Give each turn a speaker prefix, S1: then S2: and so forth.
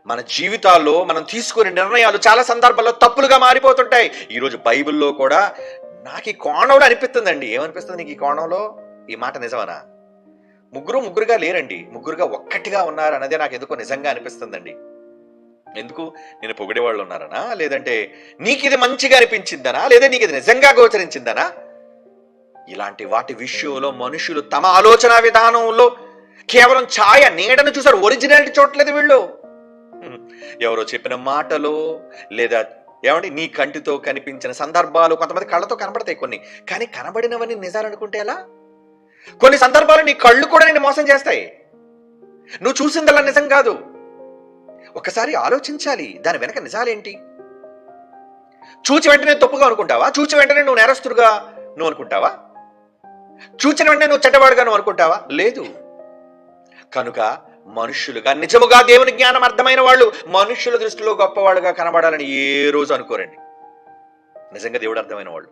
S1: మన జీవితాల్లో మనం తీసుకునే నిర్ణయాలు చాలా సందర్భాల్లో తప్పులుగా మారిపోతుంటాయి. ఈరోజు బైబిల్లో కూడా నాకు ఈ కోణంలో అనిపిస్తుందండి. ఏమనిపిస్తుంది నీకు ఈ కోణంలో? ఈ మాట నిజమనా? ముగ్గురుగా లేరండి, ముగ్గురుగా ఒక్కటిగా ఉన్నారు అన్నదే నాకు ఎందుకో నిజంగా అనిపిస్తుందండి. ఎందుకు? నేను పొగిడేవాళ్ళు ఉన్నారనా, లేదంటే నీకు ఇది మంచిగా అనిపించిందనా, లేదా నీకు ఇది నిజంగా గోచరించిందనా? ఇలాంటి వాటి విషయంలో మనుషులు తమ ఆలోచన విధానంలో కేవలం ఛాయ నీడను చూసారు, ఒరిజినాలిటీ చూడలేదు వీళ్ళు. ఎవరో చెప్పిన మాటలు, లేదా ఏమంటే నీ కంటితో కనిపించిన సందర్భాలు, కొంతమంది కళ్ళతో కనబడతాయి కొన్ని, కానీ కనబడినవన్నీ నిజాలు అనుకుంటే ఎలా? కొన్ని సందర్భాలు నీ కళ్ళు కూడా నిన్ను మోసం చేస్తాయి. నువ్వు చూసిందల్లా నిజం కాదు. ఒకసారి ఆలోచించాలి, దాని వెనక నిజాలేంటి? చూచి వెంటనే తప్పుగా అనుకుంటావా? చూచి వెంటనే నువ్వు నేరస్తుడుగా నువ్వు అనుకుంటావా? చూచిన వెంటనే నువ్వు చెడ్డవాడుగా నువ్వు అనుకుంటావా? లేదు. కనుక మనుష్యులుగా, నిజముగా దేవుని జ్ఞానం అర్థమైన వాళ్ళు మనుష్యుల దృష్టిలో గొప్పవాడుగా కనబడాలని ఏ రోజు అనుకోరండి. నిజంగా దేవుడు అర్థమైన వాళ్ళు